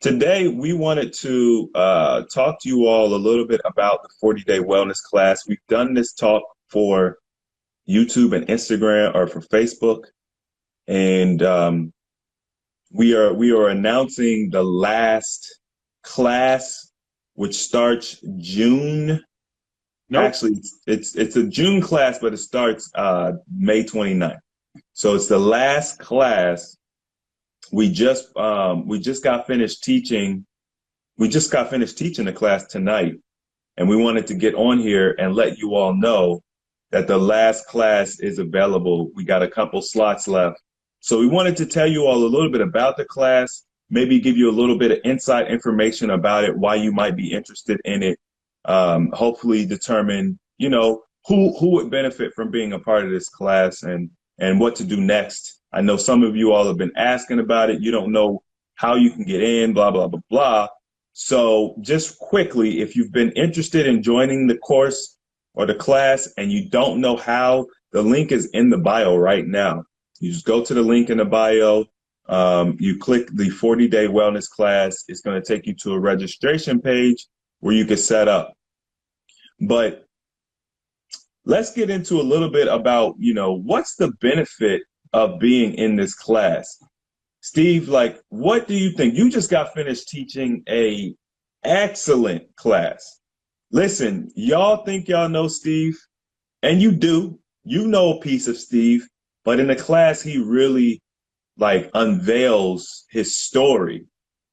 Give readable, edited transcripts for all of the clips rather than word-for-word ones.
Today, we wanted to talk to you all a little bit about the 40-day wellness class. We've done this talk for YouTube and Instagram or for Facebook, and we are announcing the last class, which starts June. Nope. Actually, it's a June class, but it starts May 29th. So it's the last class. We just got finished teaching. We just got finished teaching the class tonight, and we wanted to get on here and let you all know that the last class is available. We got a couple slots left. So we wanted to tell you all a little bit about the class, maybe give you a little bit of inside information about it, why you might be interested in it. Hopefully determine, who would benefit from being a part of this class and what to do next. I know some of you all have been asking about it. You don't know how you can get in, blah, blah, blah, blah. So just quickly, if you've been interested in joining the course or the class and you don't know how, the link is in the bio right now. You just go to the link in the bio. You click the 40-day wellness class. It's going to take you to a registration page where you can set up. But let's get into a little bit about, what's the benefit of being in this class? Steve, like, what do you think? You just got finished teaching a excellent class. Listen, y'all think y'all know Steve, and you do. You know a piece of Steve, but in the class, he really like unveils his story.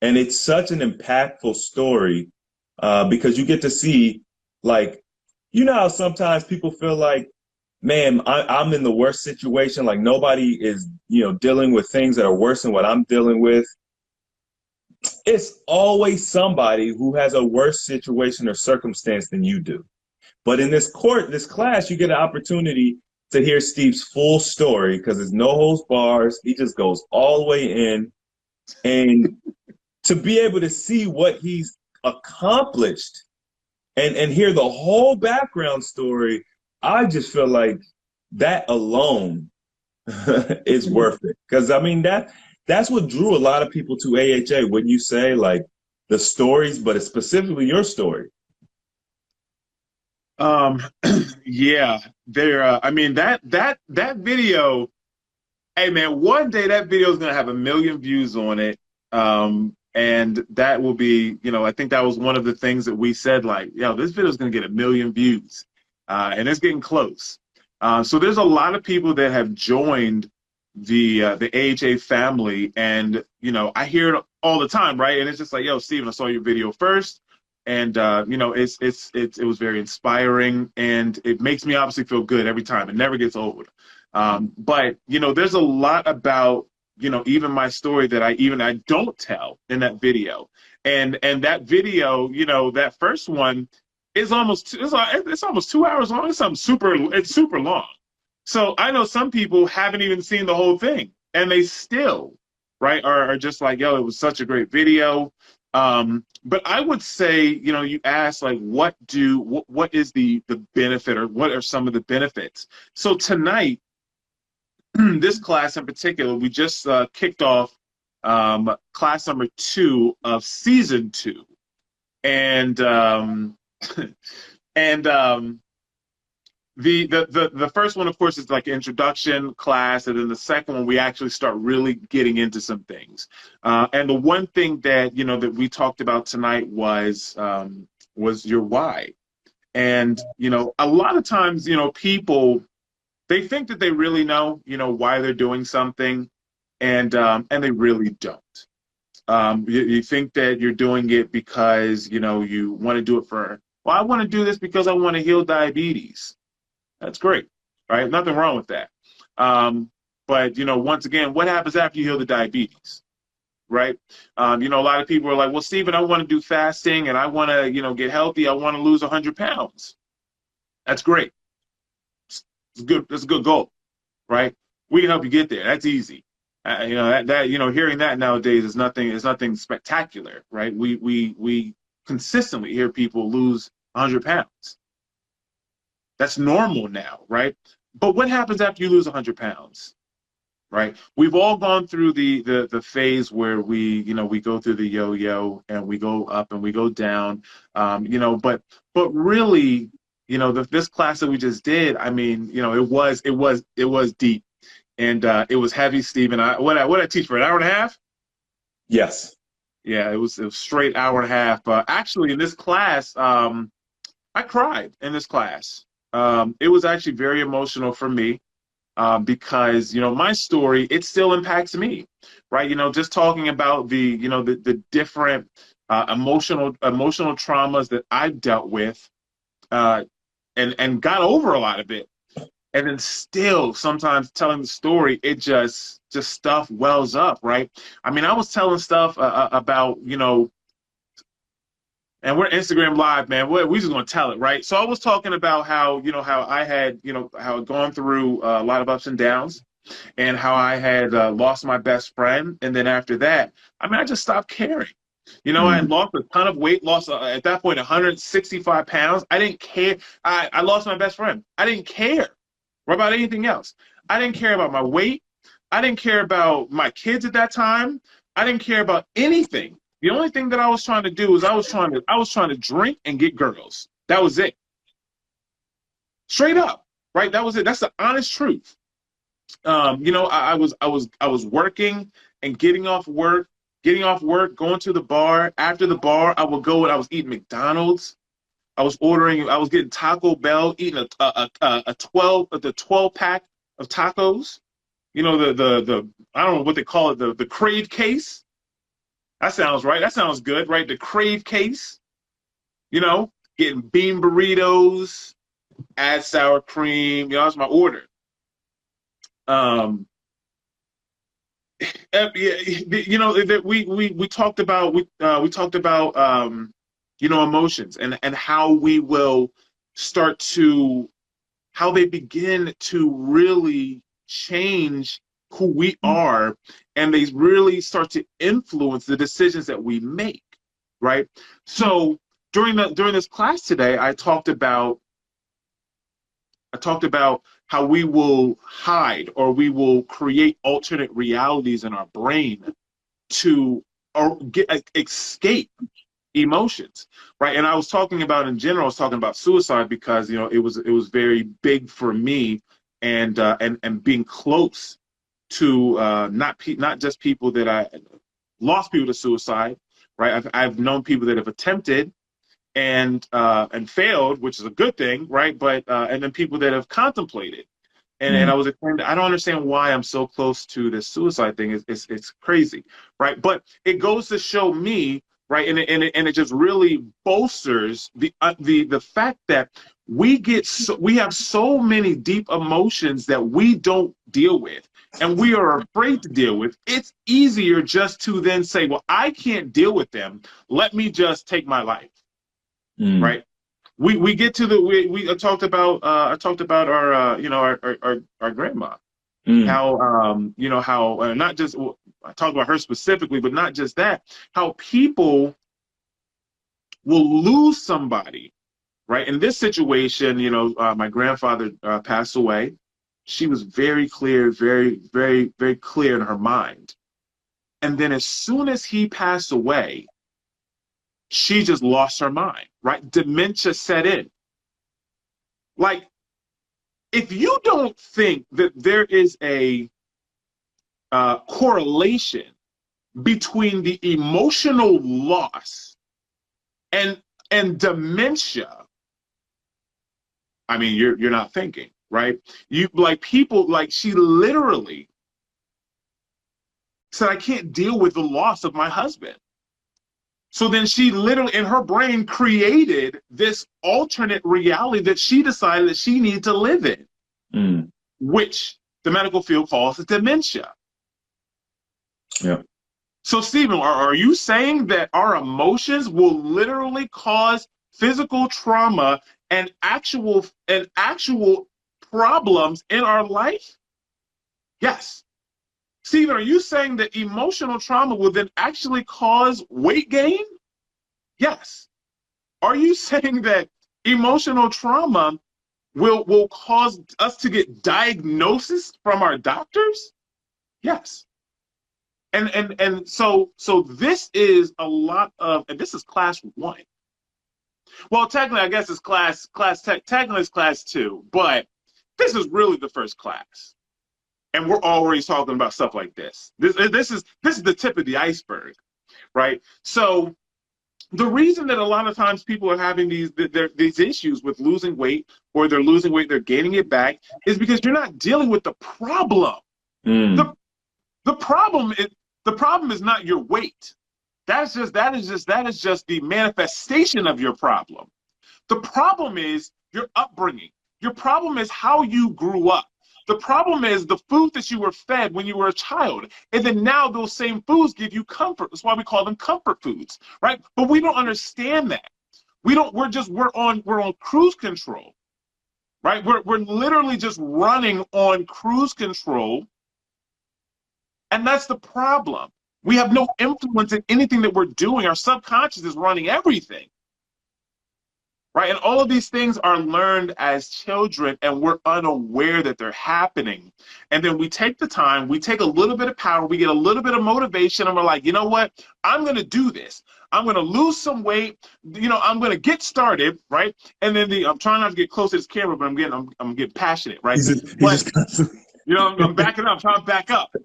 And it's such an impactful story because you get to see, like, how sometimes people feel like, man, I'm in the worst situation. Like nobody is, dealing with things that are worse than what I'm dealing with. It's always somebody who has a worse situation or circumstance than you do. But in this class, you get an opportunity to hear Steve's full story because there's no holds bars. He just goes all the way in, and to be able to see what he's accomplished and hear the whole background story, I just feel like that alone is worth it. Because I mean that's what drew a lot of people to AHA. Wouldn't you say, like the stories, but it's specifically your story? Um, yeah, there. I mean that video. Hey man, one day that video is gonna have 1 million views on it. And that will be, I think that was one of the things that we said, like, this video is gonna get 1 million views, and it's getting close. So there's a lot of people that have joined the AHA family, and I hear it all the time, right? And it's just like, yo, Steven, I saw your video first, and it was very inspiring, and it makes me obviously feel good every time. It never gets old. But there's a lot about even my story that I don't tell in that video, and that video, that first one is it's almost 2 hours long. It's super long. So I know some people haven't even seen the whole thing, and they still, right, are just like, yo, it was such a great video. But I would say, you ask like, what is the benefit, or what are some of the benefits? So tonight, this class in particular, we just kicked off class number 2 of season 2, and and the first one, of course, is like introduction class, and then the second one we actually start really getting into some things. And the one thing that that we talked about tonight was your why. And a lot of times people, they think that they really know why they're doing something, and they really don't. You think that you're doing it because you want to do it for, well, I want to do this because I want to heal diabetes. That's great, right? Nothing wrong with that. But once again, what happens after you heal the diabetes, right? A lot of people are like, well, Stephen, I want to do fasting, and I want to get healthy. I want to lose 100 pounds. That's great. It's good. That's a good goal, right? We can help you get there. That's easy. Hearing that nowadays is nothing spectacular, right? We consistently hear people lose 100 pounds. That's normal now, right? But what happens after you lose 100 pounds, right? We've all gone through the phase where we go through the yo-yo and we go up and we go down, but really, this class that we just did, I mean, it was deep, and it was heavy, Stephen. What I teach for an hour and a half? Yes. Yeah, it was straight hour and a half. Actually, in this class, I cried in this class. It was actually very emotional for me, because my story, it still impacts me, right? Just talking about the different emotional traumas that I've dealt with, and got over a lot of it, and then still sometimes telling the story, it just stuff wells up, right? I mean, I was telling stuff about and we're Instagram Live, man. We just gonna tell it, right? So I was talking about how I had how I'd gone through a lot of ups and downs, and how I had lost my best friend, and then after that, I mean, I just stopped caring. I had Mm. lost a ton of weight, lost at that point 165 pounds. I didn't care. I lost my best friend. I didn't care about anything else. I didn't care about my weight. I didn't care about my kids at that time. I didn't care about anything. The only thing that I was trying to do was I was trying to drink and get girls. That was it. Straight up, right? That was it. That's the honest truth. I was working and getting off work, going to the bar. After the bar, I would go and I was eating McDonald's. I was getting Taco Bell, eating the 12 pack of tacos. The I don't know what they call it, the crave case. That sounds right. That sounds good, right? The crave case. Getting bean burritos, add sour cream. That's my order. Um, yeah, that we talked about emotions, and how we will start to how they begin to really change who we are, and they really start to influence the decisions that we make, right? So during this class today, I talked about how we will hide, or we will create alternate realities in our brain to escape emotions, right? And I was talking about, in general, I was talking about suicide because it was very big for me, and being close to not just people that I lost people to suicide, right? I've known people that have attempted and failed, which is a good thing, right? But and then people that have contemplated, and Mm. I was explaining, I don't understand why I'm so close to this suicide thing. It's crazy, right? But it goes to show me, right, and it just really bolsters the fact that we have so many deep emotions that we don't deal with, and we are afraid to deal with. It's easier just to then say, well, I can't deal with them. Let me just take my life. Mm. Right. We get to the we I talked about our our grandma, Mm. how how not just, I talked about her specifically, but not just that, how people will lose somebody, right? In this situation, my grandfather passed away. She was very clear, very, very, very clear in her mind, and then as soon as he passed away, she just lost her mind, right? Dementia set in. Like, if you don't think that there is a correlation between the emotional loss and dementia, I mean, you're not thinking, right? You, like, people, like, she literally said, I can't deal with the loss of my husband. So then she literally, in her brain, created this alternate reality that she decided that she needed to live in, Mm. which the medical field calls dementia. Yeah. So, Stephen, are you saying that our emotions will literally cause physical trauma and actual problems in our life? Yes. Stephen, are you saying that emotional trauma will then actually cause weight gain? Yes. Are you saying that emotional trauma will cause us to get diagnosis from our doctors? Yes. And so this is a lot of, and this is class 1. Well, technically, I guess it's technically it's class 2, but this is really the first class. And we're already talking about stuff like this. This is the tip of the iceberg, right? So the reason that a lot of times people are having these issues with losing weight, or they're losing weight, they're gaining it back, is because you're not dealing with the problem. Mm. The problem is not your weight. That is just the manifestation of your problem. The problem is your upbringing. Your problem is how you grew up. The problem is the food that you were fed when you were a child. And then now those same foods give you comfort. That's why we call them comfort foods, right? But we don't understand that. We're on cruise control, right? We're literally just running on cruise control. And that's the problem. We have no influence in anything that we're doing. Our subconscious is running everything. Right? And all of these things are learned as children, and we're unaware that they're happening. And then we take the time, we take a little bit of power, we get a little bit of motivation, and we're like, you know what? I'm going to do this. I'm going to lose some weight. I'm going to get started, right? And then I'm trying not to get close to this camera, but I'm getting passionate, right? He's just constantly. I'm backing up, I'm trying to back up.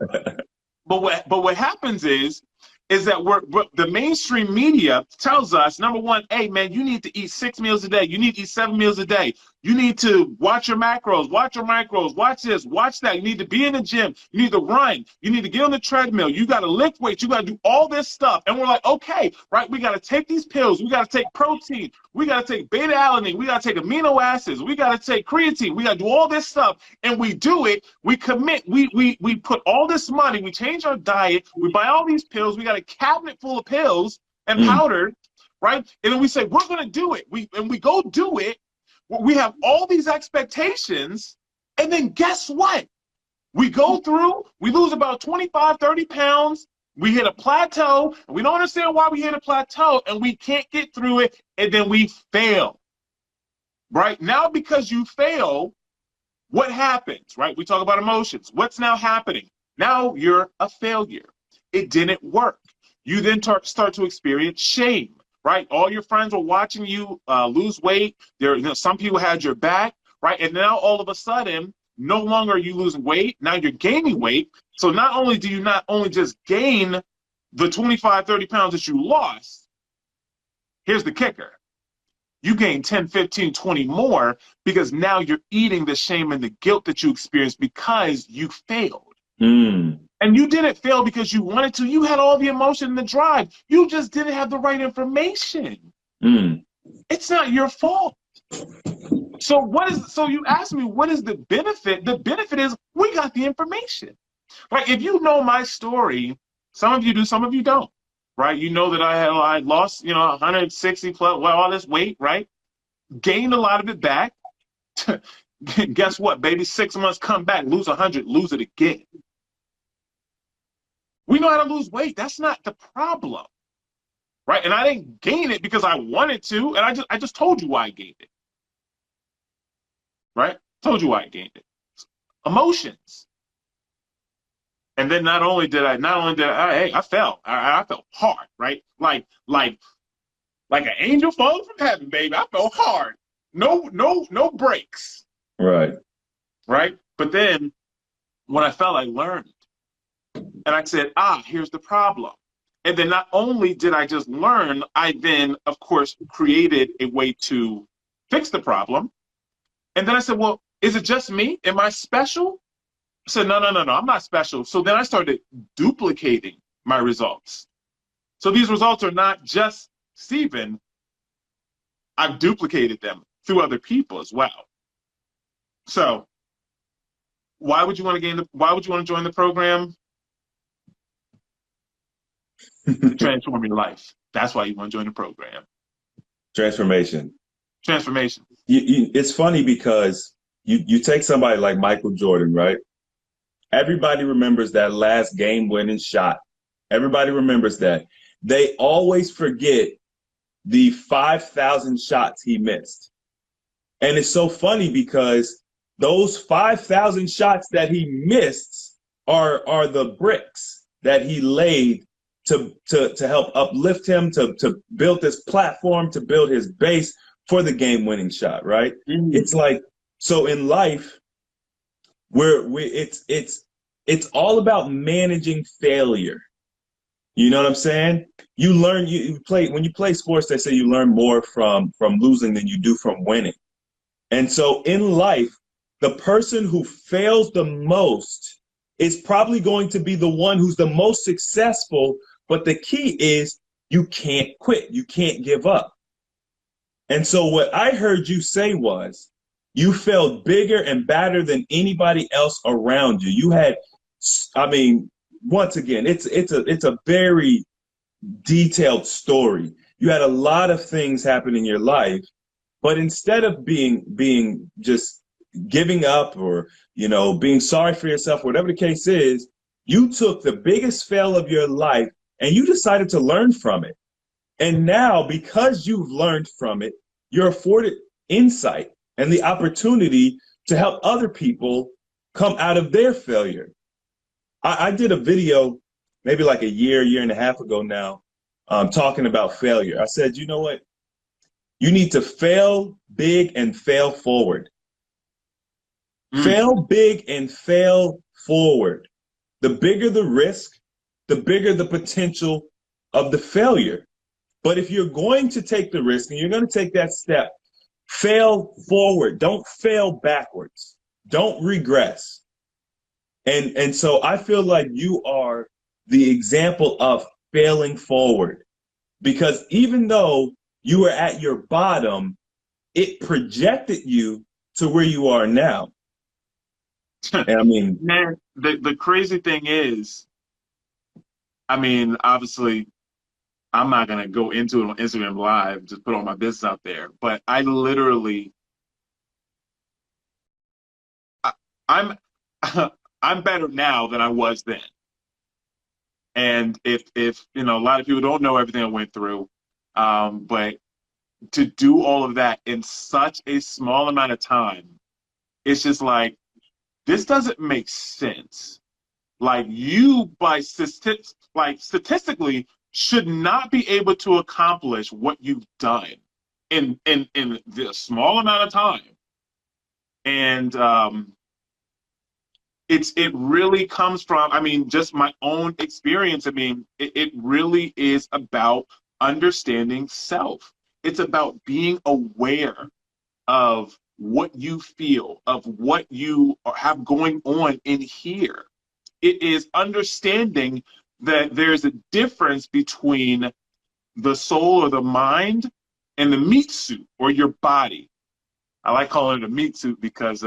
But what happens is that the mainstream media tells us, number one, hey man, you need to eat 6 meals a day. You need to eat 7 meals a day. You need to watch your macros, watch this, watch that. You need to be in the gym. You need to run. You need to get on the treadmill. You got to lift weights. You got to do all this stuff. And we're like, okay, right? We got to take these pills. We got to take protein. We got to take beta-alanine. We got to take amino acids. We got to take creatine. We got to do all this stuff. And we do it. We commit. We put all this money. We change our diet. We buy all these pills. We got a cabinet full of pills and powder, right? And then we say, we're going to do it. We go do it. We have all these expectations, and then guess what? We go through, we lose about 25, 30 pounds, we hit a plateau, and we don't understand why we hit a plateau, and we can't get through it, and then we fail. Right? Now, because you fail, what happens, right? We talk about emotions. What's now happening? Now you're a failure. It didn't work. You then start to experience shame. Right, all your friends were watching you lose weight. Some people had your back, right? And now all of a sudden, no longer are you losing weight. Now you're gaining weight. So not only do you not only just gain the 25, 30 pounds that you lost, here's the kicker. You gain 10, 15, 20 more because now you're eating the shame and the guilt that you experienced because you failed. And you didn't fail because you wanted to. You had all the emotion and the drive. You just didn't have the right information. It's not your fault. So you asked me, what is the benefit? The benefit is we got the information. Like if you know my story, some of you do, some of you don't. Right? You know that I lost, 160 plus, all this weight, right? Gained a lot of it back. Guess what, baby? 6 months, come back, lose 100, lose it again. We know how to lose weight. That's not the problem, right? And I didn't gain it because I wanted to, and I just told you why I gained it, right? Told you why I gained it. Emotions. And then not only did I, hey, I fell. I felt hard, right? Like an angel falling from heaven, baby. I felt hard. No breaks. Right. Right. But then when I fell, I learned. And I said, here's the problem. And then not only did I just learn, I then, of course, created a way to fix the problem. And then I said, well, is it just me? Am I special? I said, no, I'm not special. So then I started duplicating my results. So these results are not just Stephen. I've duplicated them through other people as well. So why would you want to join the program? To transform your life. That's why you want to join the program. Transformation. It's funny because you take somebody like Michael Jordan, right? Everybody remembers that last game-winning shot. Everybody remembers that. They always forget the 5,000 shots he missed. And it's so funny because those 5,000 shots that he missed are the bricks that he laid to help uplift him, to build this platform, to build his base for the game-winning shot, right? It's like, so in life, it's all about managing failure. You know what I'm saying? You learn, you play, when you play sports, they say you learn more from losing than you do from winning. And so in life, the person who fails the most is probably going to be the one who's the most successful. But the key is you can't quit. You can't give up. And so what I heard you say was you felt bigger and badder than anybody else around you. You had, I mean, once again, it's a very detailed story. You had a lot of things happen in your life, but instead of being just giving up or, you know, being sorry for yourself, whatever the case is, you took the biggest fail of your life and you decided to learn from it. And now, because you've learned from it, you're afforded insight and the opportunity to help other people come out of their failure. I did a video maybe like a year and a half ago now, talking about failure. I said, you know what? You need to fail big and fail forward. Fail big and fail forward. The bigger the risk, the bigger the potential of the failure. But if you're going to take the risk and you're going to take that step, fail forward. Don't fail backwards. Don't regress. And so I feel like you are the example of failing forward, because even though you were at your bottom, it projected you to where you are now. And I mean, man, the crazy thing is, I mean, obviously, I'm not gonna go into it on Instagram Live, just put all my business out there. But I literally, I'm I'm better now than I was then. And if you know, a lot of people don't know everything I went through, but to do all of that in such a small amount of time, it's just like, this doesn't make sense. Like, you, statistically, should not be able to accomplish what you've done in the small amount of time. And it really comes from, I mean, just my own experience. I mean, it really is about understanding self. It's about being aware of what you feel, of what you have going on in here. It is understanding that there's a difference between the soul or the mind and the meat suit or your body. I like calling it a meat suit because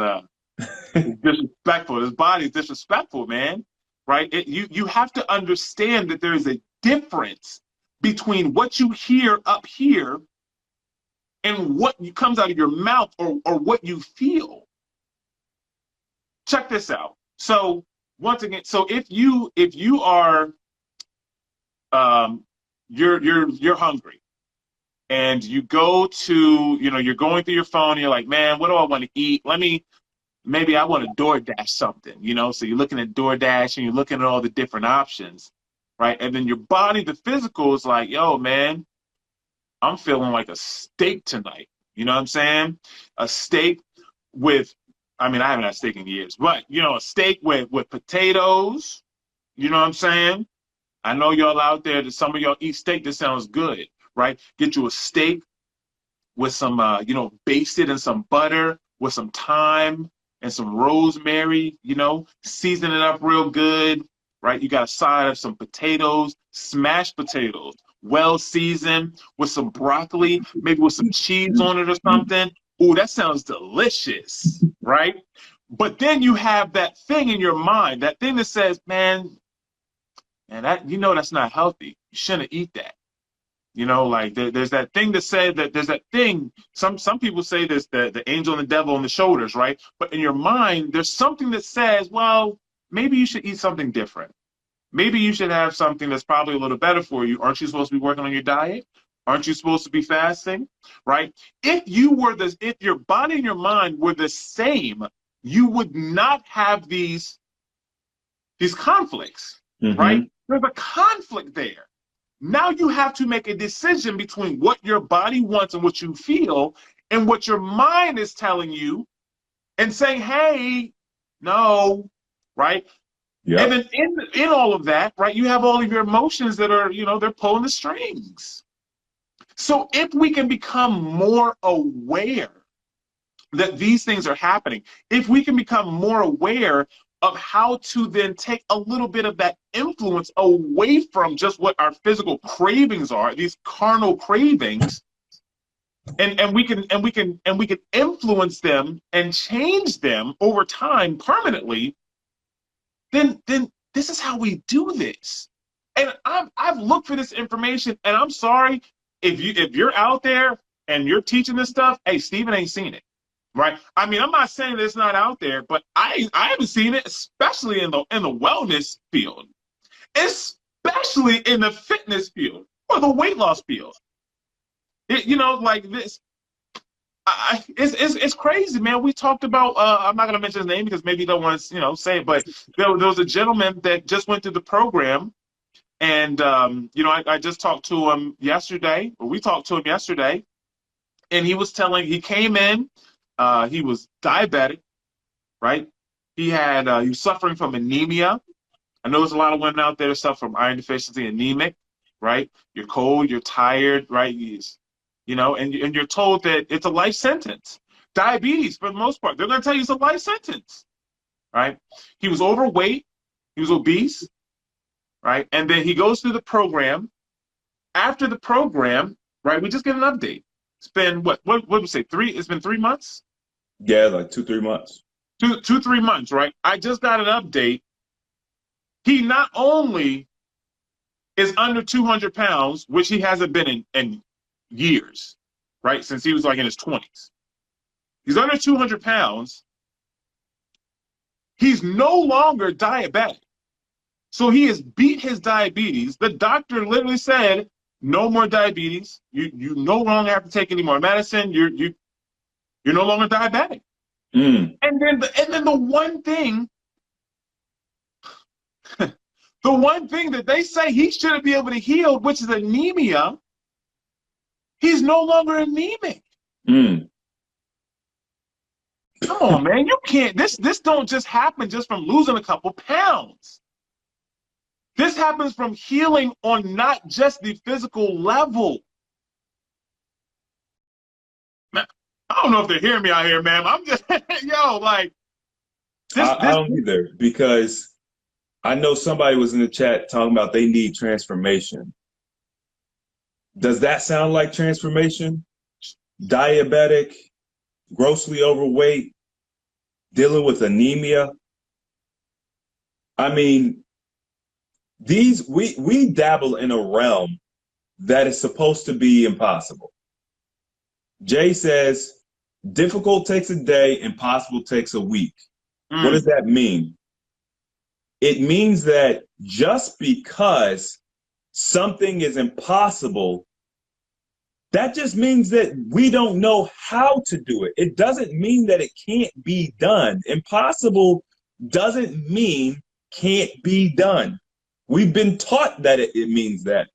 it's disrespectful. This body is disrespectful, man. Right? You have to understand that there is a difference between what you hear up here and what comes out of your mouth, or what you feel. Check this out. So once again, so if you are you're hungry and you go to, you know, you're going through your phone and you're like, man, what do I want to eat? Maybe I want to DoorDash something, you know? So you're looking at DoorDash and you're looking at all the different options, right? And then your body, the physical, is like, yo, man, I'm feeling like a steak tonight. You know what I'm saying? A steak with, I mean, I haven't had steak in years, but, you know, a steak with potatoes. You know what I'm saying? I know y'all out there, that some of y'all eat steak. That sounds good, right? Get you a steak with some, you know, basted in some butter with some thyme and some rosemary, you know, season it up real good, right? You got a side of some potatoes, smashed potatoes, well seasoned, with some broccoli, maybe with some cheese on it or something. Ooh, that sounds delicious, right? But then you have that thing in your mind, that thing that says, man, and that, you know, that's not healthy. You shouldn't eat that. You know, like there's that thing that said that there's that thing. Some people say there's the angel and the devil on the shoulders, right? But in your mind, there's something that says, well, maybe you should eat something different. Maybe you should have something that's probably a little better for you. Aren't you supposed to be working on your diet? Aren't you supposed to be fasting? Right? If your body and your mind were the same, you would not have these these conflicts, right? There's a conflict there. Now you have to make a decision between what your body wants and what you feel and what your mind is telling you and saying, hey, no, right? Yep. And then in all of that, right, you have all of your emotions that are, they're pulling the strings. So if we can become more aware that these things are happening, if we can become more aware of how to then take a little bit of that influence away from just what our physical cravings are, these carnal cravings, and we can influence them and change them over time permanently, then this is how we do this. And I've looked for this information, and I'm sorry if you're out there and you're teaching this stuff. Hey, Stephen ain't seen it, right? I mean, I'm not saying that it's not out there, but I haven't seen it, especially in the wellness field, especially in the fitness field or the weight loss field. Like this. It's crazy, man. We talked about, I'm not going to mention his name because maybe you don't want to, say it, but there was a gentleman that just went through the program, and, I just talked to him yesterday, or we talked to him yesterday, and he he came in, he was diabetic, right? He was suffering from anemia. I know there's a lot of women out there that suffer from iron deficiency, anemic, right? You're cold, you're tired, right? And you're told that it's a life sentence. Diabetes, for the most part, they're going to tell you it's a life sentence, right? He was overweight, he was obese, right? And then he goes through the program. After the program, right, we just get an update. It's been what would we say, it's been 3 months? Yeah, like 2-3 months. 3 months, right? I just got an update. He not only is under 200 pounds, which he hasn't been in years, right? Since he was like in his 20s. He's under 200 pounds. He's no longer diabetic. So he has beat his diabetes. The doctor literally said, no more diabetes. You no longer have to take any more medicine. You're no longer diabetic. And then the one thing, that they say he shouldn't be able to heal, which is anemia, he's no longer anemic. Come on, man. You can't, this don't just happen just from losing a couple pounds. This happens from healing on not just the physical level. Man, I don't know if they're hearing me out here, man. I'm just, like. I don't either, because I know somebody was in the chat talking about they need transformation. Does that sound like transformation? Diabetic, grossly overweight, dealing with anemia. I mean, we dabble in a realm that is supposed to be impossible. Jay says, difficult takes a day, impossible takes a week. What does that mean? It means that just because something is impossible, that just means that we don't know how to do it. It doesn't mean that it can't be done. Impossible doesn't mean can't be done. We've been taught that it means that.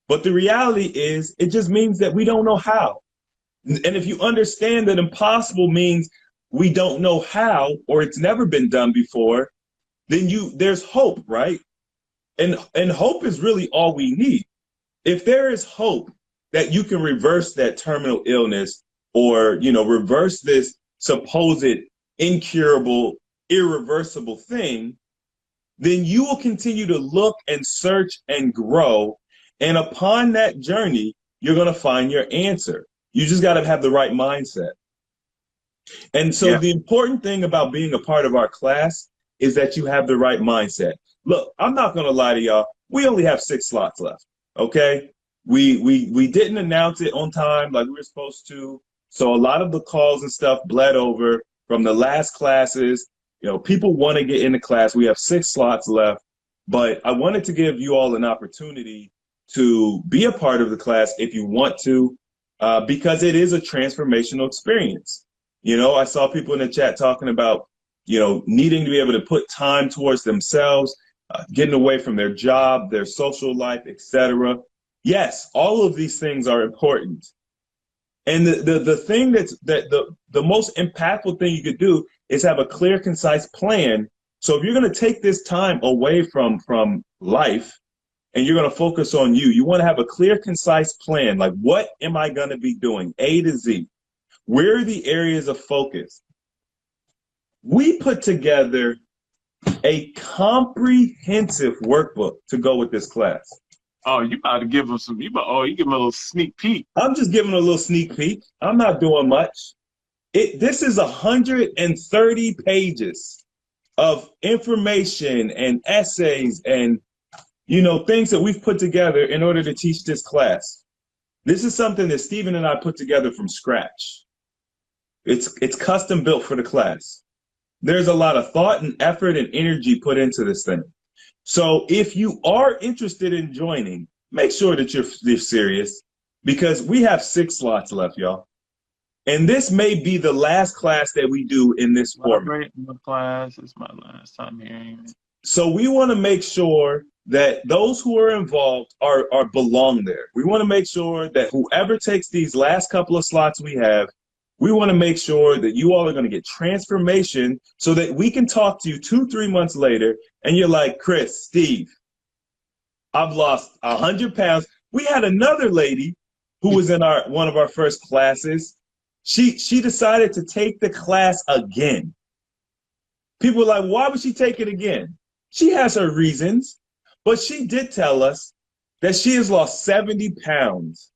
But the reality is, it just means that we don't know how. And if you understand that impossible means we don't know how, or it's never been done before, then there's hope, right? And hope is really all we need. If there is hope that you can reverse that terminal illness, or reverse this supposed incurable, irreversible thing, then you will continue to look and search and grow. And upon that journey, you're going to find your answer. You just got to have the right mindset. And so the important thing about being a part of our class is that you have the right mindset. Look, I'm not going to lie to y'all. We only have 6 slots left. Okay. We didn't announce it on time like we were supposed to. So a lot of the calls and stuff bled over from the last classes. People want to get into class. We have 6 slots left, but I wanted to give you all an opportunity to be a part of the class if you want to, because it is a transformational experience. I saw people in the chat talking about, needing to be able to put time towards themselves. getting away from their job, their social life, etc. Yes, all of these things are important. And the thing the most impactful thing you could do is have a clear, concise plan. So if you're going to take this time away from life and you're going to focus on you, you want to have a clear, concise plan. Like, what am I going to be doing? A to Z. Where are the areas of focus? We put together a comprehensive workbook to go with this class. Oh, you about to give them some, you give them a little sneak peek. I'm just giving a little sneak peek. I'm not doing much. This is 130 pages of information and essays and, things that we've put together in order to teach this class. This is something that Stephen and I put together from scratch. It's custom built for the class. There's a lot of thought and effort and energy put into this thing. So if you are interested in joining, make sure that you're serious, because we have 6 slots left, y'all. And this may be the last class that we do in this format. Class is my last time hearing it. So we want to make sure that those who are involved are belong there. We want to make sure that whoever takes these last couple of slots we have, we want to make sure that you all are going to get transformation so that we can talk to you 2-3 months later and you're like, Chris, Steve, I've lost 100 pounds. We had another lady who was in one of our first classes. She decided to take the class again. People were like, why would she take it again? She has her reasons, but she did tell us that she has lost 70 pounds.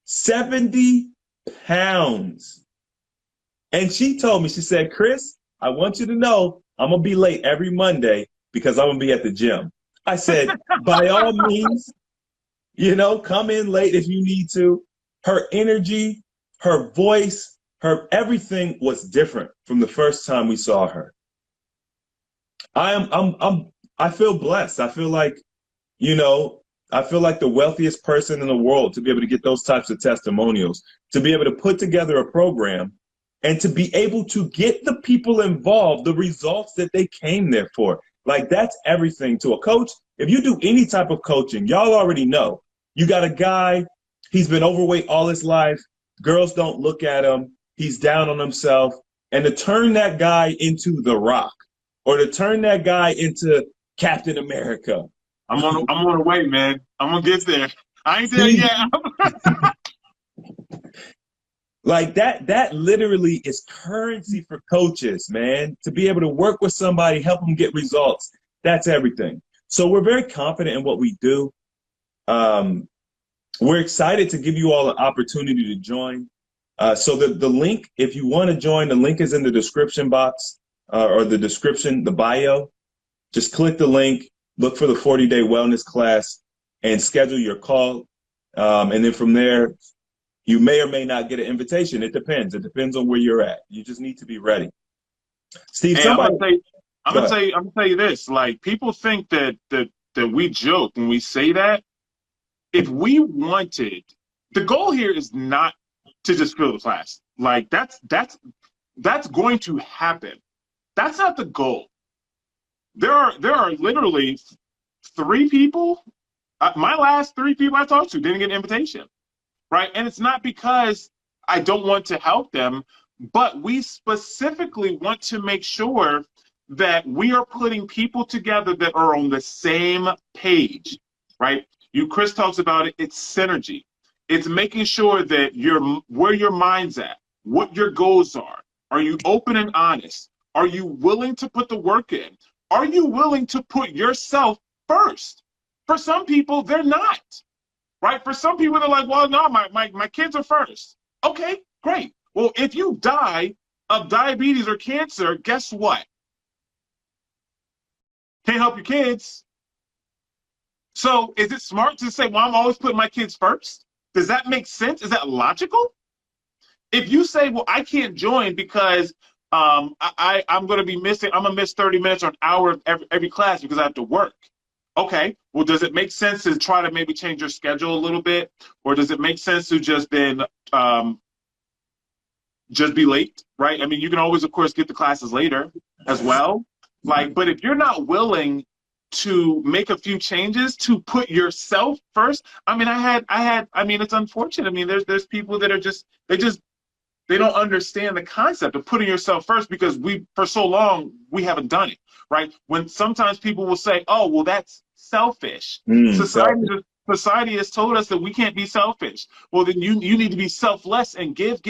70 pounds. And she told me, she said, Chris, I want you to know I'm going to be late every Monday because I'm going to be at the gym. I said, by all means, come in late if you need to. Her energy, her voice, her everything was different from the first time we saw her. I feel blessed. I feel like, the wealthiest person in the world to be able to get those types of testimonials, to be able to put together a program and to be able to get the people involved, the results that they came there for. Like, that's everything to a coach. If you do any type of coaching, y'all already know. You got a guy, he's been overweight all his life. Girls don't look at him. He's down on himself. And to turn that guy into The Rock, or to turn that guy into Captain America. I'm on the way, man. I'm going to get there. I ain't there yet. Like that literally is currency for coaches, man. To be able to work with somebody, help them get results, that's everything. So we're very confident in what we do. We're excited to give you all an opportunity to join. So the link, if you want to join, the link is in the description box or the description, the bio. Just click the link, look for the 40-day wellness class, and schedule your call. And then from there, you may or may not get an invitation. It depends. It depends on where you're at. You just need to be ready. Steve, hey, I'm gonna tell you this. Like, people think that we joke when we say that. If we wanted, the goal here is not to just fill the class. Like, that's going to happen. That's not the goal. There are literally 3 people. My last 3 people I talked to didn't get an invitation. Right. And it's not because I don't want to help them, but we specifically want to make sure that we are putting people together that are on the same page. Right. Chris talks about it. It's synergy. It's making sure that where your mind's at, what your goals are. Are you open and honest? Are you willing to put the work in? Are you willing to put yourself first? For some people, they're not. Right? For some people, they're like, well, no, my kids are first. Okay, great. Well, if you die of diabetes or cancer, guess what? Can't help your kids. So is it smart to say, well, I'm always putting my kids first? Does that make sense? Is that logical? If you say, well, I can't join because I'm going to miss 30 minutes or an hour of every class because I have to work. Okay, well, does it make sense to try to maybe change your schedule a little bit? Or does it make sense to just be late, right? I mean, you can always, of course, get the classes later as well. Like, but if you're not willing to make a few changes to put yourself first. I mean, I mean, it's unfortunate. I mean, there's people that are they don't understand the concept of putting yourself first, because for so long we haven't done it, right? When sometimes people will say, oh, well, that's selfish. Selfish. Society has told us that we can't be selfish. Well, then you need to be selfless and give.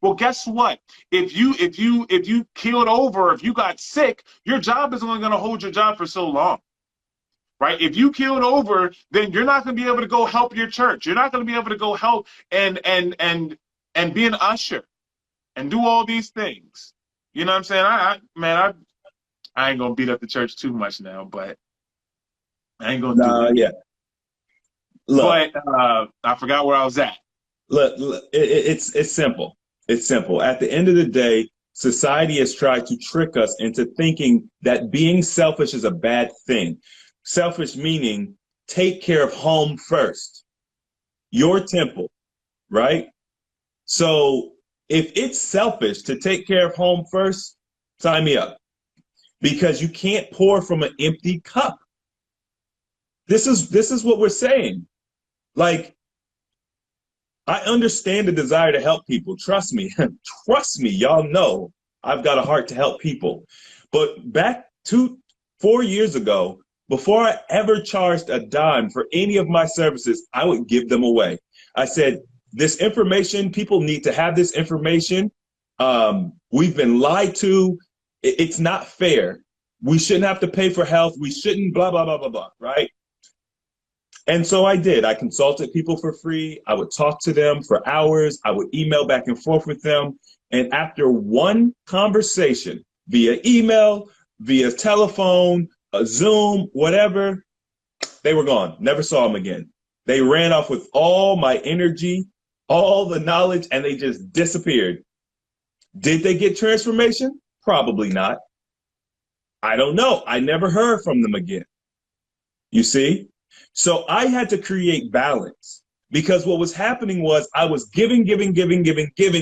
Well, guess what? If you keeled over, if you got sick, your job is only going to hold your job for so long. Right? If you keeled over, then you're not going to be able to go help your church. You're not going to be able to go help and be an usher and do all these things. You know what I'm saying? I ain't gonna beat up the church too much now, but I ain't gonna do it. Yeah. Look, but I forgot where I was at. Look, it's simple. It's simple. At the end of the day, society has tried to trick us into thinking that being selfish is a bad thing. Selfish meaning take care of home first, your temple, right? So if it's selfish to take care of home first, sign me up, because you can't pour from an empty cup. This is what we're saying. Like, I understand the desire to help people. Trust me. Trust me. Y'all know I've got a heart to help people. But back 4 years ago, before I ever charged a dime for any of my services, I would give them away. I said, this information, people need to have this information. We've been lied to. It's not fair. We shouldn't have to pay for health. We shouldn't blah, blah, blah, blah, blah, right? And so I did. I consulted people for free. I would talk to them for hours. I would email back and forth with them. And after one conversation via email, via telephone, Zoom, whatever, they were gone. Never saw them again. They ran off with all my energy, all the knowledge, and they just disappeared. Did they get transformation? Probably not. I don't know. I never heard from them again. You see? So I had to create balance, because what was happening was I was giving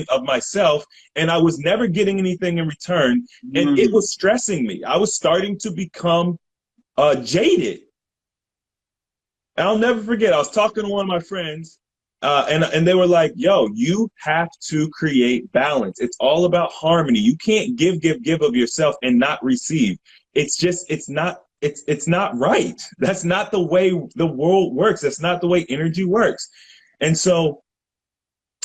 of myself, and I was never getting anything in return. And it was stressing me. I was starting to become jaded. And I'll never forget, I was talking to one of my friends, and they were like, yo, you have to create balance. It's all about harmony. You can't give of yourself and not receive. It's not right. That's not the way the world works. That's not the way energy works. And so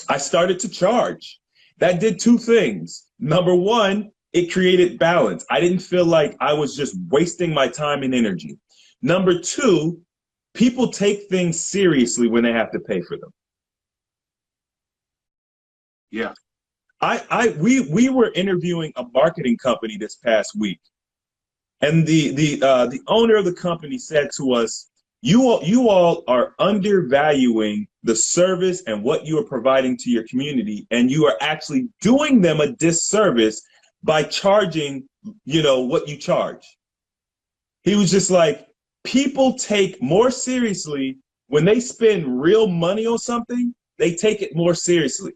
I started to charge. That did two things. Number one, it created balance. I didn't feel like I was just wasting my time and energy. Number two, people take things seriously when they have to pay for them. Yeah. We were interviewing a marketing company this past week. And the owner of the company said to us, you all are undervaluing the service and what you are providing to your community, and you are actually doing them a disservice by charging, what you charge. He was just like, people take more seriously when they spend real money on something. They take it more seriously.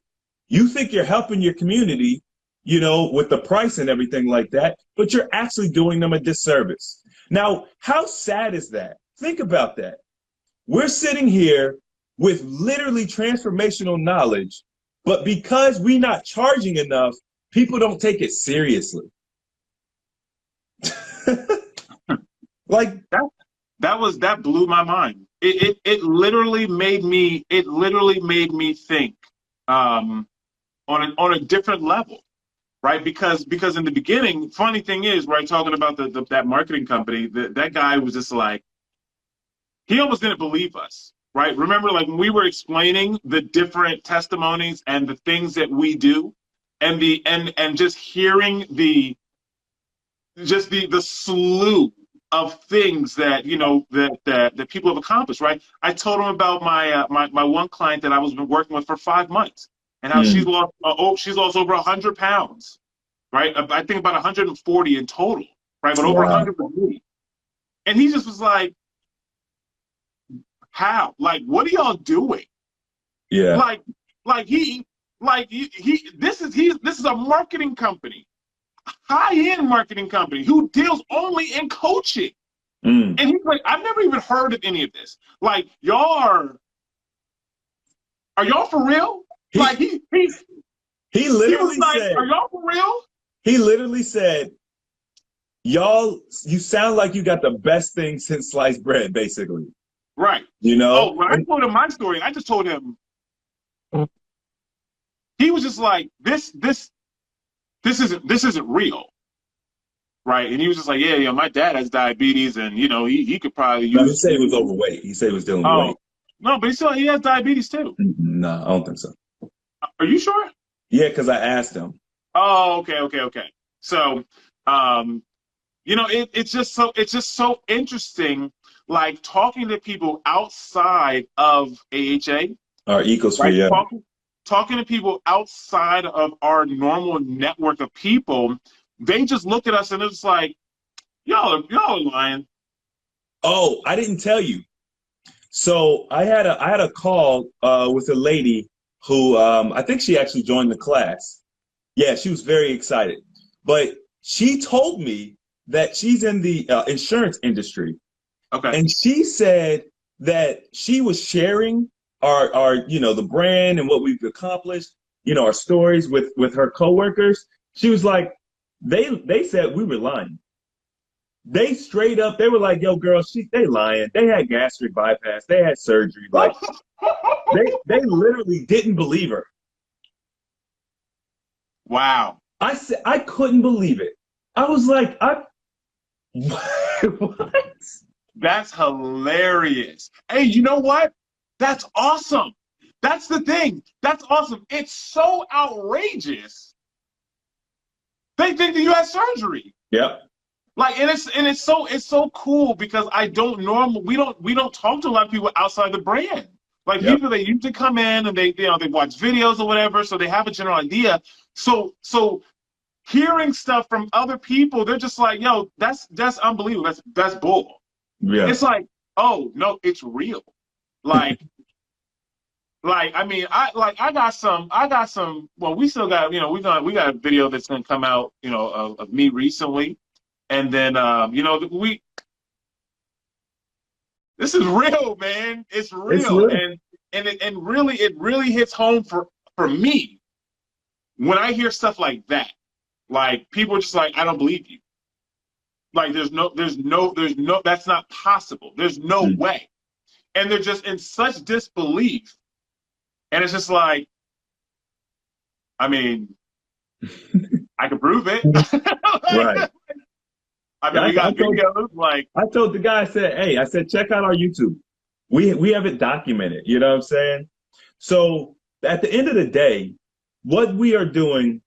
You think you're helping your community, with the price and everything like that, but you're actually doing them a disservice. Now, how sad is that? Think about that. We're sitting here with literally transformational knowledge, but because we're not charging enough, people don't take it seriously. Like that blew my mind. It literally made me think on a different level. Right, because in the beginning, funny thing is, right, talking about that marketing company, that guy was just like, he almost didn't believe us, right? Remember, like, when we were explaining the different testimonies and the things that we do, and just hearing the slew of things that that people have accomplished, right? I told him about my one client that I was working with for 5 months, and how she's lost over 100 pounds, right? I think about 140 in total, right? But over 100 for me. And he just was like, how? Like, what are y'all doing? Yeah. This is a marketing company. high-end marketing company who deals only in coaching. Mm. And he's like, I've never even heard of any of this. Like, are y'all for real? Like, He he was literally like, said, are y'all for real? he literally said, y'all, you sound like you got the best thing since sliced bread, basically. Right. You know? Oh, when I And told him my story, I just told him, he was just like, this isn't real. Right. And he was just like, yeah, my dad has diabetes, and he could probably no, he use said he was overweight. He said he was dealing with oh weight. no, but he has diabetes too. No, I don't think so. Are you sure? Yeah, because I asked him. Oh, okay. So, um, it's just so interesting, like talking to people outside of AHA, Our ecosphere, right? yeah. Talking to people outside of our normal network of people, they just look at us and it's like, y'all are lying. Oh, I didn't tell you. So I had a call with a lady who I think she actually joined the class. Yeah, she was very excited. But she told me that she's in the insurance industry. Okay. And she said that she was sharing our the brand and what we've accomplished, our stories with her coworkers. She was like, they said we were lying. They straight up, they were like, yo, girl, they lying. They had gastric bypass, they had surgery. Like they literally didn't believe her. Wow. I said I couldn't believe it. I was like, what? That's hilarious. Hey, you know what? That's awesome. That's the thing. That's awesome. It's so outrageous. They think that you had surgery. Yep. Like, and it's so cool because we don't talk to a lot of people outside the brand. Like Yep. people that usually come in and they watch videos or whatever, so they have a general idea. So hearing stuff from other people, they're just like, yo, that's unbelievable. That's bull. Yeah. It's like, oh no, it's real. Like, I mean, I got some. Well, we still got, we got a video that's gonna come out, of me recently, and then this is real, man. It's It's real, real. and it really hits home for me when I hear stuff like that. Like people are just like, I don't believe you. Like there's no, that's not possible. There's no Mm. way. And they're just in such disbelief. And it's just like, I mean, I can prove it. Right. I Yeah, mean, we got videos like, I told the guy, I said, hey, I said, check out our YouTube. We have it documented, you know what I'm saying? So at the end of the day, what we are doing,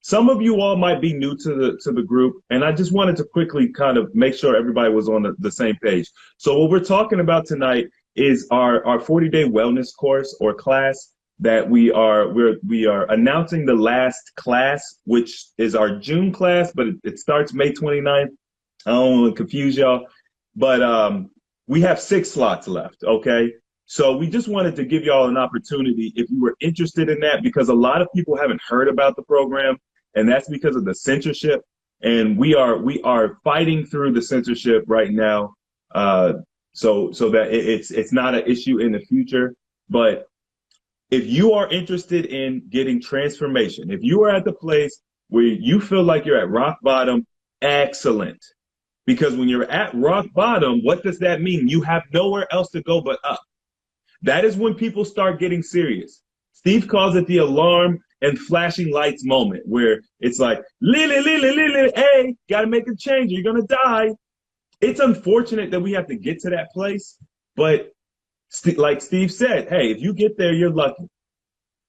some of you all might be new to the group, and I just wanted to quickly kind of make sure everybody was on the same page. So what we're talking about tonight is our 40-day wellness course or class that we are announcing the last class, which is our June class, but it starts May 29th. I don't want to confuse y'all, but we have 6 slots left. Okay. So we just wanted to give y'all an opportunity if you were interested in that, because a lot of people haven't heard about the program, and that's because of the censorship. And we are fighting through the censorship right now, so that it's not an issue in the future. But if you are interested in getting transformation, if you are at the place where you feel like you're at rock bottom, excellent. Because when you're at rock bottom, what does that mean? You have nowhere else to go but up. That is when people start getting serious. Steve calls it the alarm and flashing lights moment, where it's like, Lily, hey, gotta make a change, you're gonna die. It's unfortunate that we have to get to that place, but like Steve said, hey, if you get there, you're lucky.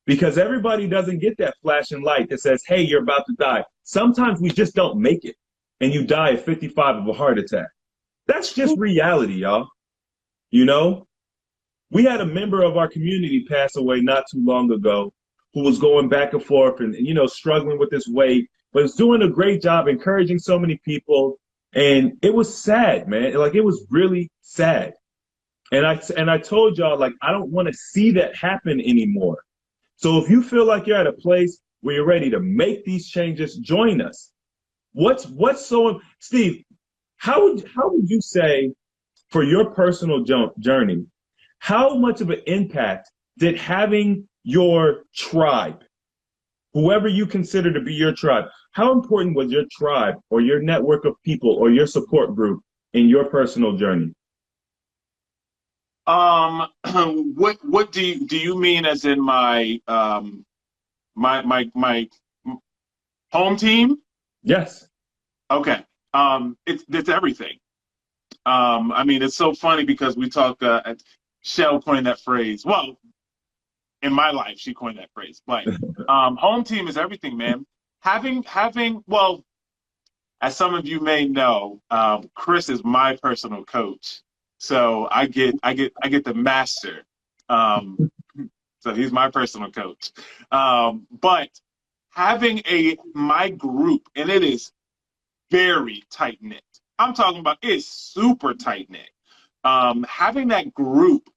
Because everybody doesn't get that flashing light that says, hey, you're about to die. Sometimes we just don't make it, and you die at 55 of a heart attack. That's just reality, y'all. You know, we had a member of our community pass away not too long ago who was going back and forth and struggling with this weight, but was doing a great job encouraging so many people. And it was sad, man. Like, it was really sad. And I told y'all, like, I don't want to see that happen anymore. So if you feel like you're at a place where you're ready to make these changes, join us. What's so, Steve, how would you say for your personal journey, how much of an impact did having your tribe, whoever you consider to be your tribe, how important was your tribe or your network of people or your support group in your personal journey? What do you mean as in my my home team? Yes. Okay. It's everything. I mean, it's so funny because we talk. Shell coined that phrase. Well, in my life, she coined that phrase. But home team is everything, man. Having well, as some of you may know, Chris is my personal coach. So I get the master. Um, so he's my personal coach. But having my group, and it is very tight knit. I'm talking about it's super tight knit. Having that group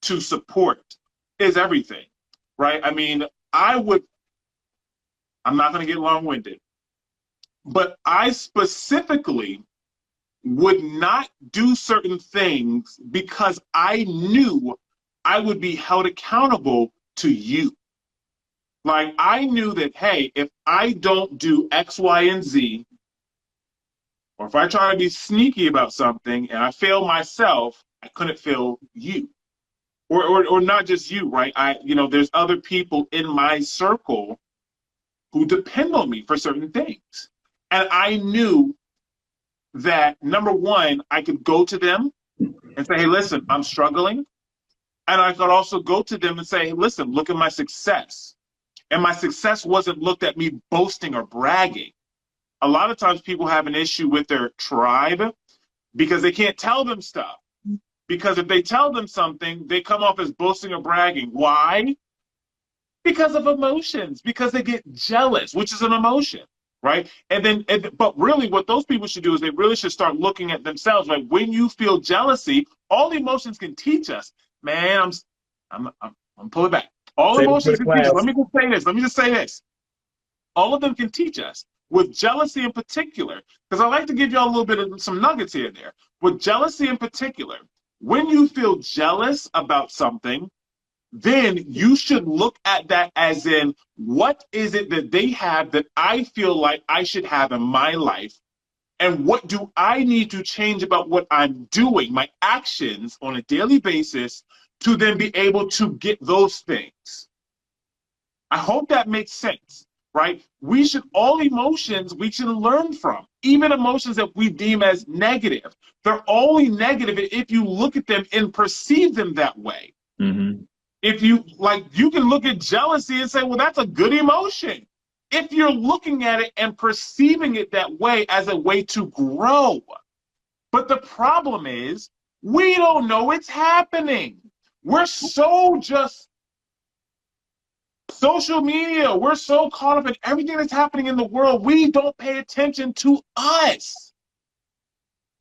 to support is everything, right? I mean, I'm not going to get long winded, but I specifically would not do certain things because I knew I would be held accountable to you. Like, I knew that, hey, if I don't do X, Y, and Z, or if I try to be sneaky about something and I fail myself, I couldn't fail you. Or not just you, right? There's other people in my circle who depend on me for certain things. And I knew that, number one, I could go to them and say, hey, listen, I'm struggling. And I could also go to them and say, hey, listen, look at my success. And my success wasn't looked at me boasting or bragging. A lot of times people have an issue with their tribe because they can't tell them stuff. Because if they tell them something, they come off as boasting or bragging. Why? Because of emotions, because they get jealous, which is an emotion, right? But really what those people should do is they really should start looking at themselves. Like, when you feel jealousy, all emotions can teach us. Man, I'm pull it back. All Say it for emotions the can teach us. class. Let me just say this. All of them can teach us. With jealousy in particular, because I like to give y'all a little bit of some nuggets here and there. With jealousy in particular, when you feel jealous about something, then you should look at that as in, what is it that they have that I feel like I should have in my life? And what do I need to change about what I'm doing, my actions on a daily basis, to then be able to get those things? I hope that makes sense, right? All emotions we should learn from, even emotions that we deem as negative. They're only negative if you look at them and perceive them that way. Mm-hmm. If you you can look at jealousy and say, well, that's a good emotion. If you're looking at it and perceiving it that way as a way to grow. But the problem is, we don't know it's happening. We're so just social media. We're so caught up in everything that's happening in the world. We don't pay attention to us.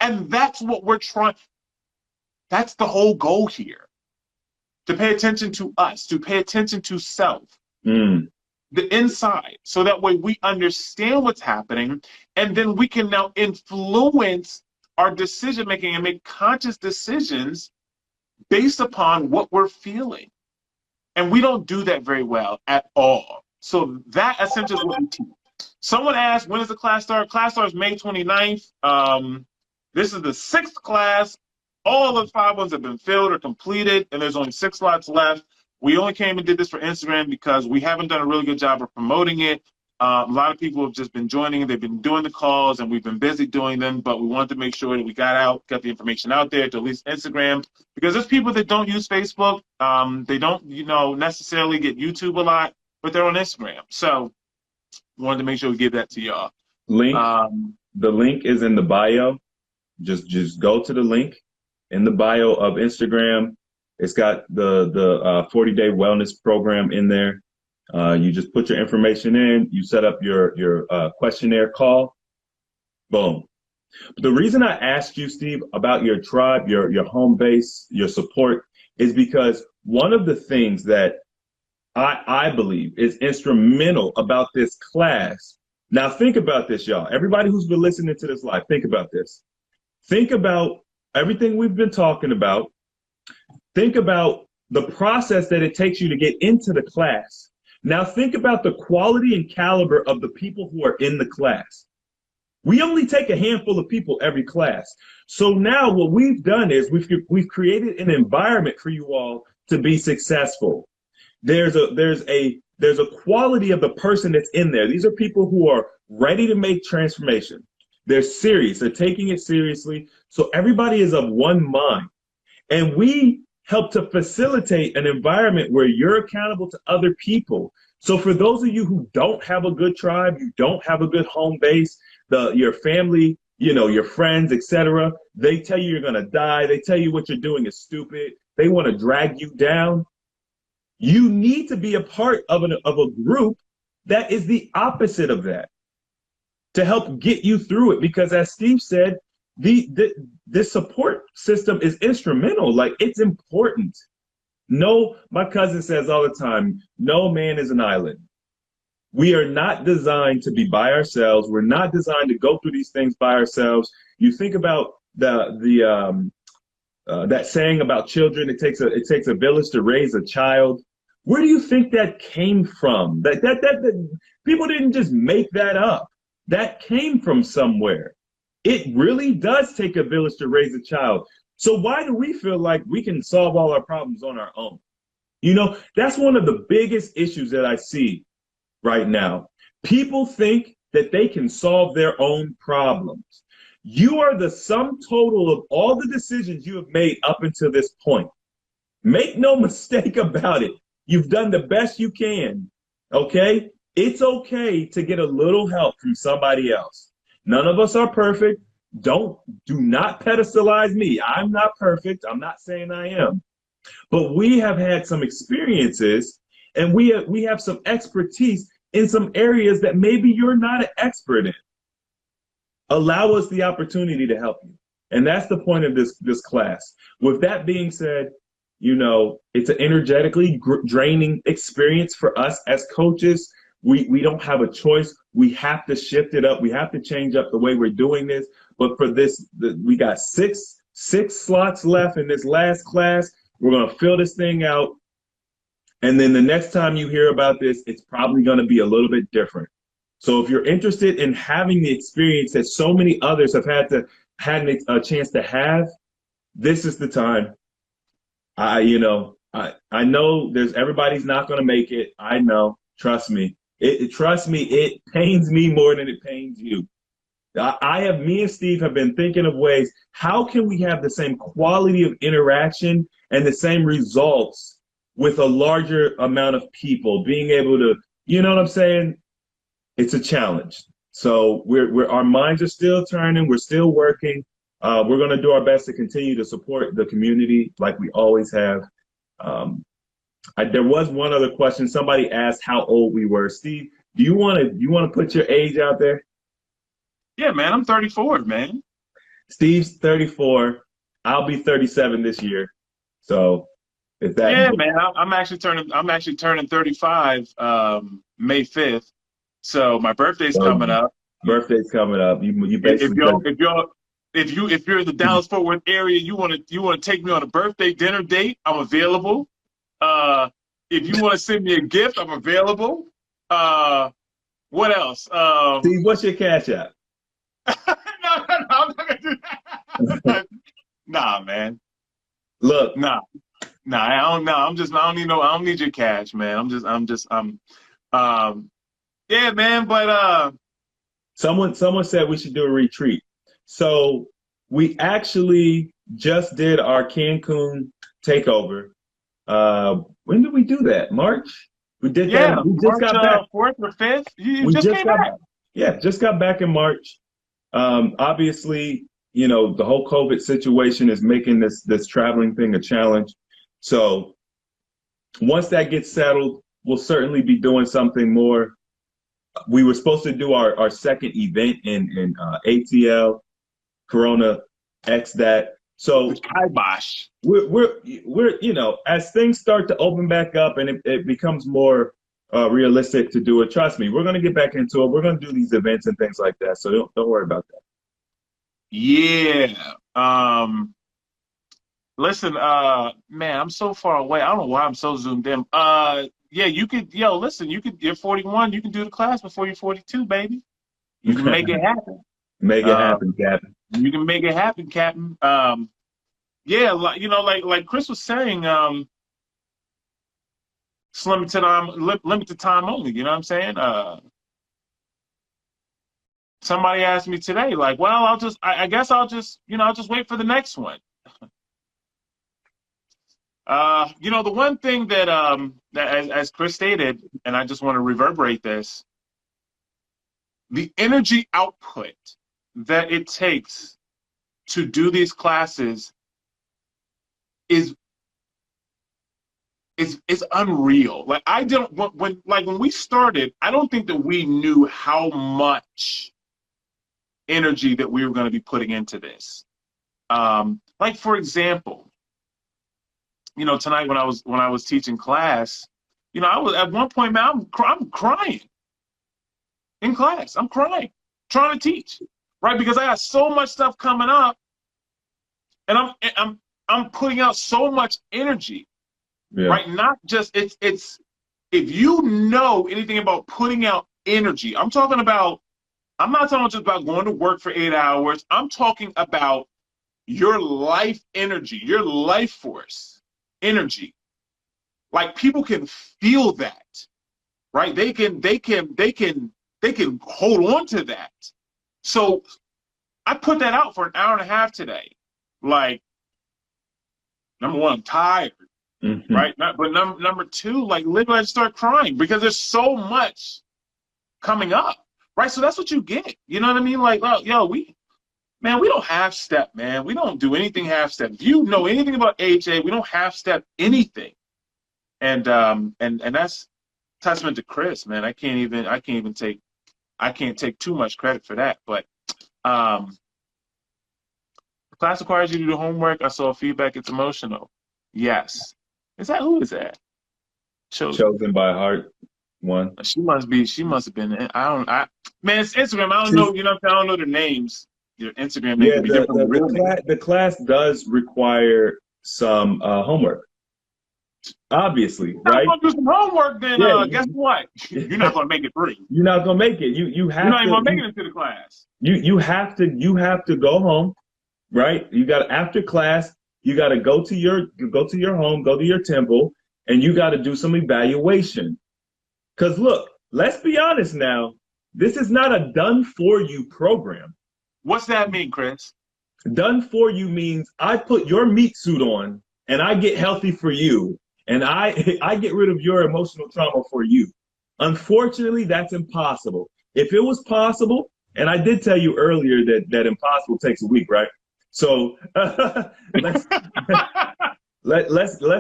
And that's what we're trying. That's the whole goal here. To pay attention to us, to pay attention to self, the inside, so that way we understand what's happening, and then we can now influence our decision making and make conscious decisions based upon what we're feeling. And we don't do that very well at all. So that essentially is what we teach. Someone asked, when does the class start? Class starts May 29th. This is the 6th class. All of the 5 ones have been filled or completed, and there's only 6 slots left. We only came and did this for Instagram because we haven't done a really good job of promoting it. A lot of people have just been joining. They've been doing the calls, and we've been busy doing them, but we wanted to make sure that we got the information out there to at least Instagram, because there's people that don't use Facebook. They don't, necessarily get YouTube a lot, but they're on Instagram. So we wanted to make sure we give that to y'all. The link is in the bio. Just go to the link in the bio of Instagram. It's got the 40-day wellness program in there. You just put your information in, you set up your questionnaire call, boom. But the reason I asked you, Steve, about your tribe, your home base, your support, is because one of the things that I believe is instrumental about this class Now think about this, y'all. Everybody who's been listening to this live, think about this. Think about everything we've been talking about. Think about the process that it takes you to get into the class. Now think about the quality and caliber of the people who are in the class. We only take a handful of people every class. So now what we've done is we've created an environment for you all to be successful. There's a quality of the person that's in there. These are people who are ready to make transformation. They're serious. They're taking it seriously. So everybody is of one mind. And we help to facilitate an environment where you're accountable to other people. So for those of you who don't have a good tribe, you don't have a good home base, your family, your friends, etc., they tell you you're going to die. They tell you what you're doing is stupid. They want to drag you down. You need to be a part of a group that is the opposite of that to help get you through it. Because as Steve said, the support system is instrumental. Like, it's important. No, my cousin says all the time, no man is an island. We are not designed to be by ourselves. We're not designed to go through these things by ourselves. You think about that saying about children, it takes a village to raise a child. Where do you think that came from? That people didn't just make that up. That came from somewhere. It really does take a village to raise a child. So why do we feel like we can solve all our problems on our own? That's one of the biggest issues that I see right now. People think that they can solve their own problems. You are the sum total of all the decisions you have made up until this point. Make no mistake about it. You've done the best you can, okay? It's okay to get a little help from somebody else. None of us are perfect. Do not pedestalize me. I'm not perfect. I'm not saying I am. But we have had some experiences, and we have some expertise in some areas that maybe you're not an expert in. Allow us the opportunity to help you. And that's the point of this class. With that being said, it's an energetically draining experience for us as coaches. We don't have a choice. We have to shift it up. We have to change up the way we're doing this. But for this, we got six slots left in this last class. We're going to fill this thing out. And then the next time you hear about this, it's probably going to be a little bit different. So if you're interested in having the experience that so many others have had a chance to have, this is the time. I know everybody's not going to make it. I know. Trust me. Trust me, it pains me more than it pains you. Me and Steve have been thinking of ways, how can we have the same quality of interaction and the same results with a larger amount of people being able to, you know what I'm saying? It's a challenge. So our minds are still turning. We're still working. We're going to do our best to continue to support the community like we always have. There was one other question. Somebody asked how old we were. Steve, do you want to put your age out there? Yeah, man, I'm 34, man. Steve's 34. I'll be 37 this year. So if that. Yeah, man, I'm actually turning 35 May 5th. So my birthday's coming up. Birthday's coming up. You basically if you're in the Dallas Fort Worth area, you want to take me on a birthday dinner date, I'm available. If you want to send me a gift, I'm available. What else? Steve, what's your Cash App? No, I'm not gonna do that. Nah, man. Look, nah, I don't know. I don't need your cash, man. Yeah, man. But someone said we should do a retreat. So we actually just did our Cancun takeover. When did we do that? March? We did that. We just got back. 4th or 5th. You just came back. Yeah, just got back in March. Obviously, the whole COVID situation is making this traveling thing a challenge. So once that gets settled, we'll certainly be doing something more. We were supposed to do our second event in ATL, Corona X that. So kibosh. We're as things start to open back up and it becomes more realistic to do it. Trust me, we're going to get back into it. We're going to do these events and things like that. So don't worry about that. Yeah. Listen, man, I'm so far away. I don't know why I'm so zoomed in. Yeah, you could, listen, you're 41, you can do the class before you're 42, baby. You can make it happen. Make it happen, Captain. You can make it happen, Captain. Yeah, like Chris was saying, it's limited time only. You know what I'm saying? Somebody asked me today, like, well, I guess I'll just wait for the next one. The one thing that as Chris stated, and I just want to reverberate this, the energy output that it takes to do these classes is unreal. Like when we started, I don't think that we knew how much energy that we were going to be putting into this. Like for example, tonight when I was teaching class, I was at one point, man, I'm crying in class. I'm crying, trying to teach, right? Because I got so much stuff coming up, and I'm putting out so much energy, right? Not just it's if you know anything about putting out energy, I'm not talking just about going to work for 8 hours. I'm talking about your life energy, your life force energy. Like people can feel that, right? They can hold on to that. So I put that out for an hour and a half today. Like, number one, I'm tired, right? But number two, like literally I start crying because there's so much coming up, right? So that's what you get. You know what I mean? Like, we don't half step, man. We don't do anything half step. If you know anything about AHA, we don't half step anything. And that's testament to Chris, man. I can't take too much credit for that. But the class requires you to do homework. I saw feedback. It's emotional. Yes. Who is that? Chosen by Heart one. She must have been. Man, it's Instagram. I don't know. I don't know their names. Your Instagram name can be different. The class does require some homework. Obviously, right? If I'm gonna do some homework, then guess what? You're not gonna make it through. You're not gonna make it. You're not even gonna make it into the class. You have to go home, right? You got after class. You got to go to your home, go to your temple, and you got to do some evaluation. Because look, let's be honest now. This is not a done for you program. What's that mean, Chris? Done for you means I put your meat suit on and I get healthy for you. And I get rid of your emotional trauma for you. Unfortunately, that's impossible. If it was possible, and I did tell you earlier that impossible takes a week, right? So let's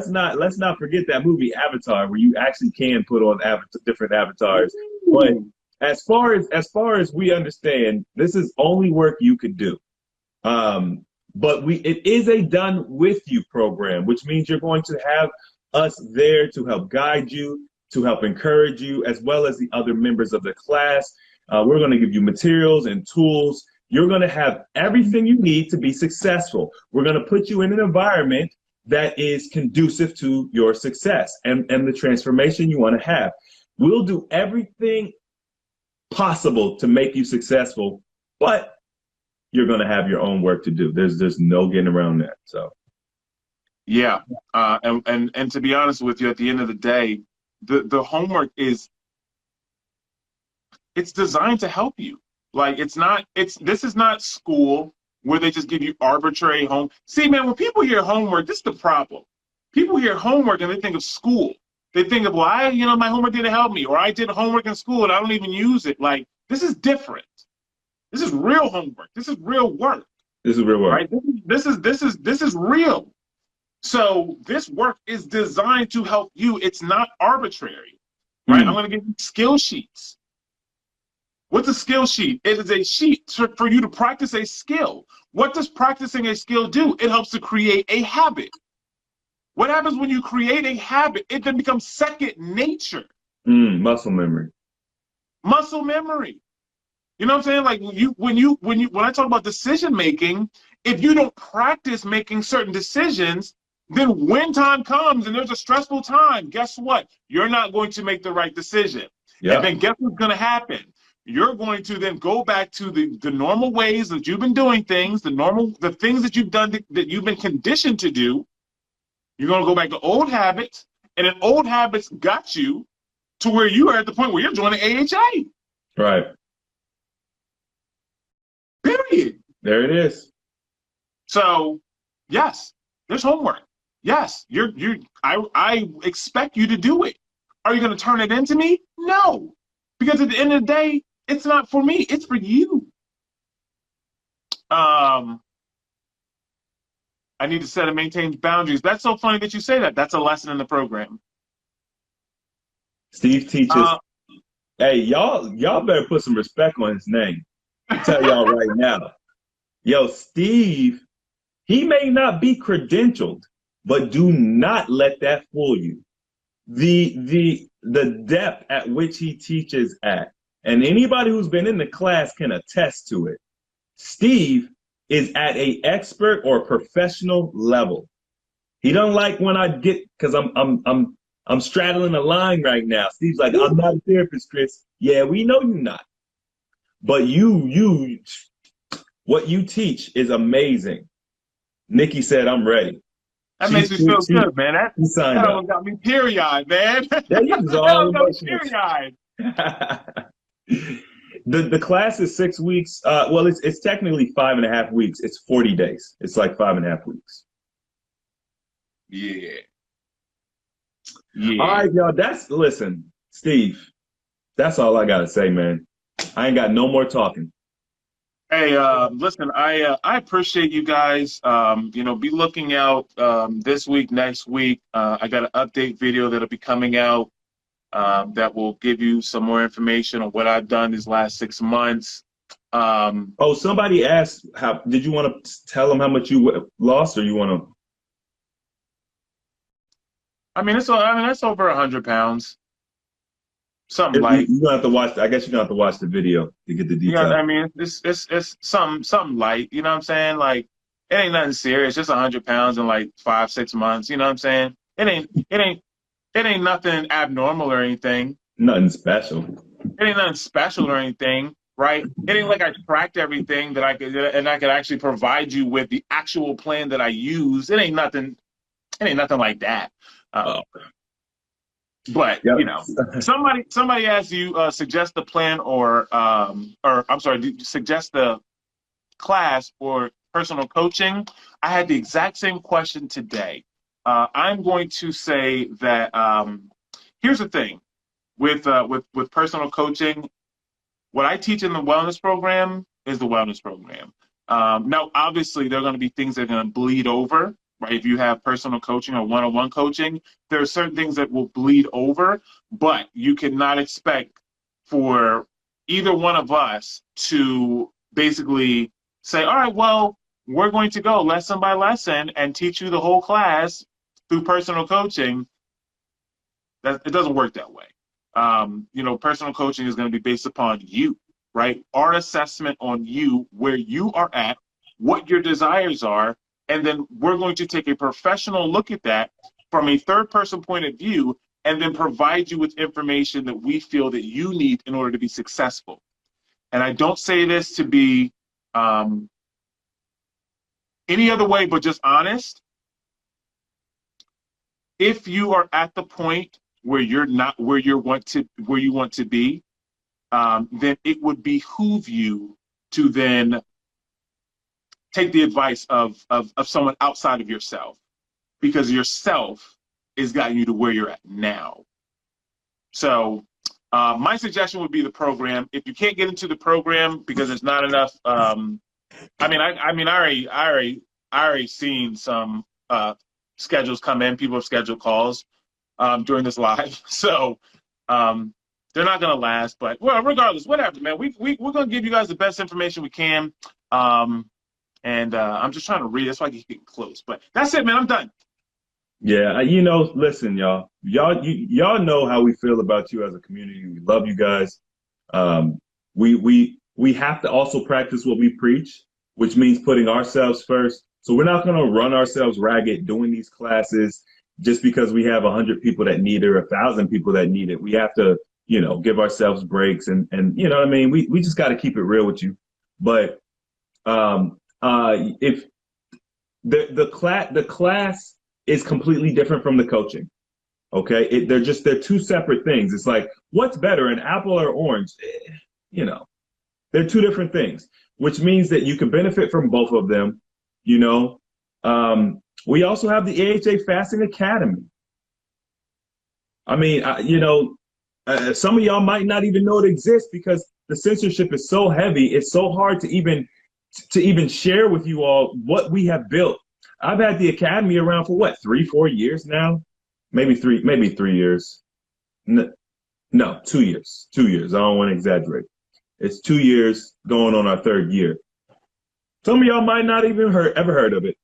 not forget that movie Avatar, where you actually can put on different avatars. But as far as we understand, this is only work you could do. But it is a done with you program, which means you're going to have us there to help guide you, to help encourage you, as well as the other members of the class. We're going to give you materials and tools. You're going to have everything you need to be successful. We're going to put you in an environment that is conducive to your success and the transformation you want to have. We'll do everything possible to make you successful, but you're going to have your own work to do. There's no getting around that. So. Yeah, and to be honest with you, at the end of the day, the homework it's designed to help you. Like this is not school where they just give you arbitrary home. See, man, when people hear homework, this is the problem. People hear homework and they think of school. They think of, well, my homework didn't help me, or I did homework in school and I don't even use it. Like, this is different. This is real homework. This is real work. This is real work. Right? This is real. So this work is designed to help you. It's not arbitrary, right? I'm going to give you skill sheets. What's a skill sheet? It is a sheet for you to practice a skill. What does practicing a skill do? It helps to create a habit. What happens when you create a habit? It then becomes second nature. Muscle memory. Muscle memory. You know what I'm saying? Like when I talk about decision making, if you don't practice making certain decisions, then when time comes and there's a stressful time, guess what? You're not going to make the right decision. And Yep. then guess what's going to happen? You're going to then go back to the normal ways that you've been doing things, the things that you've done that you've been conditioned to do. You're going to go back to old habits, and then old habits got you to where you are at the point where you're joining AHA. Right. Period. There it is. So, yes, there's homework. Yes, I expect you to do it. Are you going to turn it into me? No, because at the end of the day, it's not for me. It's for you. I need to set and maintain boundaries. That's so funny that you say that. That's a lesson in the program. Steve teaches. Hey, y'all better put some respect on his name. I'll tell y'all right now. Yo, Steve, he may not be credentialed, but do not let that fool you. The depth at which he teaches at, and anybody who's been in the class can attest to it. Steve is at a expert or professional level. He don't like when I get, because I'm straddling a line right now. Steve's like, I'm not a therapist, Chris. Yeah, we know you're not. But what you teach is amazing. Nikki said, I'm ready. That makes me feel good, man. That almost got me teary-eyed, man. That is all emotional. Teary-eyed. The class is 6 weeks. Well, it's technically 5.5 weeks. It's 40 days. It's like 5.5 weeks. Yeah. All right, y'all. Listen, Steve, that's all I gotta say, man. I ain't got no more talking. Hey, listen, I appreciate you guys. Be looking out this week, next week. I got an update video that'll be coming out that will give you some more information on what I've done these last 6 months. Somebody asked, did you want to tell them how much you lost, or you want to? That's over 100 pounds. Something like you don't have to watch. I guess you don't have to watch the video to get the details. Yeah, it's something light. You know what I'm saying? Like it ain't nothing serious. Just 100 pounds in like 5-6 months. You know what I'm saying? It ain't nothing abnormal or anything. Nothing special. It ain't nothing special or anything, right? It ain't like I tracked everything that I could actually provide you with the actual plan that I use. It ain't nothing like that. But yep. Somebody asked you suggest the plan or I'm sorry, suggest the class or personal coaching. I had the exact same question today. I'm going to say that here's the thing with personal coaching. What I teach in the wellness program is the wellness program. Now, obviously, there are going to be things that are going to bleed over. Right? If you have personal coaching or one-on-one coaching, there are certain things that will bleed over, but you cannot expect for either one of us to basically say, all right, well, we're going to go lesson by lesson and teach you the whole class through personal coaching. It doesn't work that way. Personal coaching is going to be based upon you, right? Our assessment on you, where you are at, what your desires are, and then we're going to take a professional look at that from a third-person point of view and then provide you with information that we feel that you need in order to be successful. And I don't say this to be any other way but just honest. If you are at the point where you're not where you want to be, then it would behoove you to then take the advice of someone outside of yourself, because yourself is guiding you to where you're at now. So my suggestion would be the program. If you can't get into the program because there's not enough, I already seen some schedules come in. People have scheduled calls during this live, so they're not gonna last. But well, regardless, whatever, man. We're gonna give you guys the best information we can. And I'm just trying to read. That's why I keep getting close. But that's it, man. I'm done. Yeah, listen, y'all know how we feel about you as a community. We love you guys. Um, we have to also practice what we preach, which means putting ourselves first. So we're not going to run ourselves ragged doing these classes just because we have 100 people that need it or 1,000 people that need it. We have to, give ourselves breaks and you know what I mean. We just got to keep it real with you. But if the class is completely different from the coaching. Okay, they're two separate things. It's like, what's better, an apple or orange? You know, they're two different things, which means that you can benefit from both of them. You know, we also have the AHA Fasting Academy. I mean, some of y'all might not even know it exists because the censorship is so heavy. It's so hard to even share with you all what we have built. I've had the academy around for what, 3, 4 years now? Maybe 3 years. No, 2 years. 2 years. I don't want to exaggerate. It's 2 years going on our third year. Some of y'all might not even ever heard of it.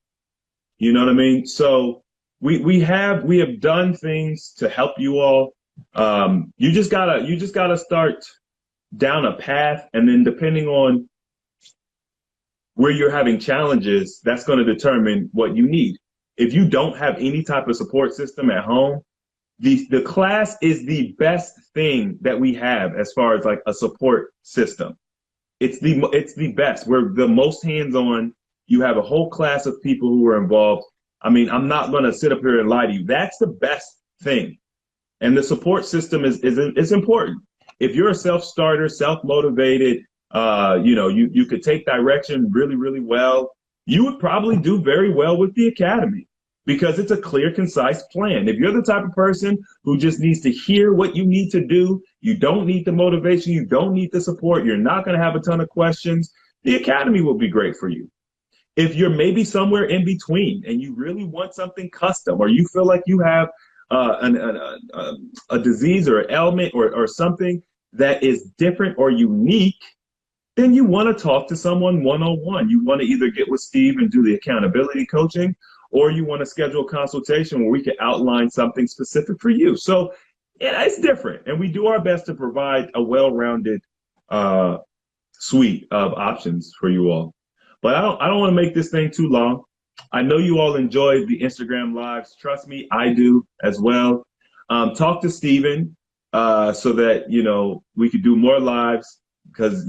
You know what I mean? So we have done things to help you all. You just gotta start down a path, and then depending on where you're having challenges, that's going to determine what you need. If you don't have any type of support system at home, the class is the best thing that we have as far as like a support system. It's the best. We're the most hands-on. You have a whole class of people who are involved. I mean, I'm not going to sit up here and lie to you. That's the best thing. And the support system is important. If you're a self-starter, self-motivated, you could take direction really, really well. You would probably do very well with the academy because it's a clear, concise plan. If you're the type of person who just needs to hear what you need to do, you don't need the motivation, you don't need the support, you're not going to have a ton of questions, the academy will be great for you. If you're maybe somewhere in between and you really want something custom, or you feel like you have a disease or an ailment or something that is different or unique, then you want to talk to someone one-on-one. You want to either get with Steve and do the accountability coaching, or you want to schedule a consultation where we can outline something specific for you. So yeah, it's different. And we do our best to provide a well-rounded suite of options for you all. But I don't want to make this thing too long. I know you all enjoy the Instagram lives. Trust me, I do as well. Talk to Steven so that, we could do more lives because,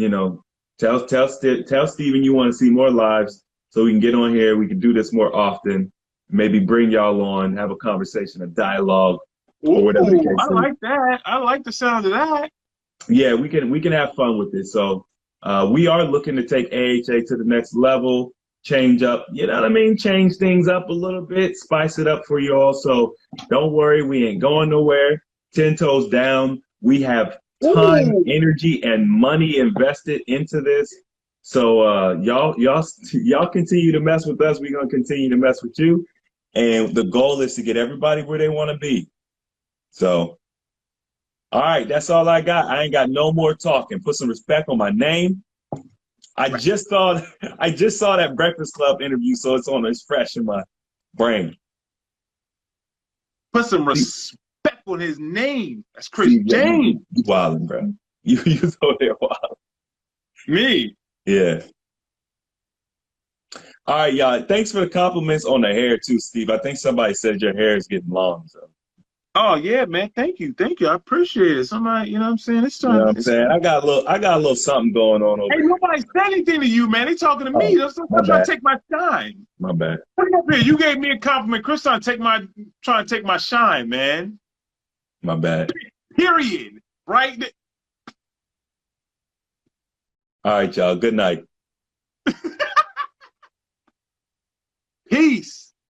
tell Steven you want to see more lives so we can get on here. We can do this more often. Maybe bring y'all on, have a conversation, a dialogue, or whatever the case is. I like that. I like the sound of that. Yeah, we can have fun with this. So we are looking to take AHA to the next level, change up, you know what I mean? Change things up a little bit, spice it up for you all. So don't worry, we ain't going nowhere. 10 toes down. We have ton energy and money invested into this. So y'all continue to mess with us. We're gonna continue to mess with you. And the goal is to get everybody where they want to be. So all right, that's all I got. I ain't got no more talking. Put some respect on my name. I just saw that Breakfast Club interview, so it's fresh in my brain. Put some respect on his name. That's Chris James. You wildin', bro. You so there wild. Me. Yeah. All right, y'all. Thanks for the compliments on the hair too, Steve. I think somebody said your hair is getting long. So. Oh yeah, man. Thank you. I appreciate it. Somebody, you know what I'm saying? It's time. You know what I'm saying? I got a little something going on over here. Hey, nobody said anything to you, man. They talking to me. They're trying to take my shine. My bad. Look up here. You gave me a compliment. Chris trying to take my shine, man. My bad. Period. Right? All right, y'all. Good night.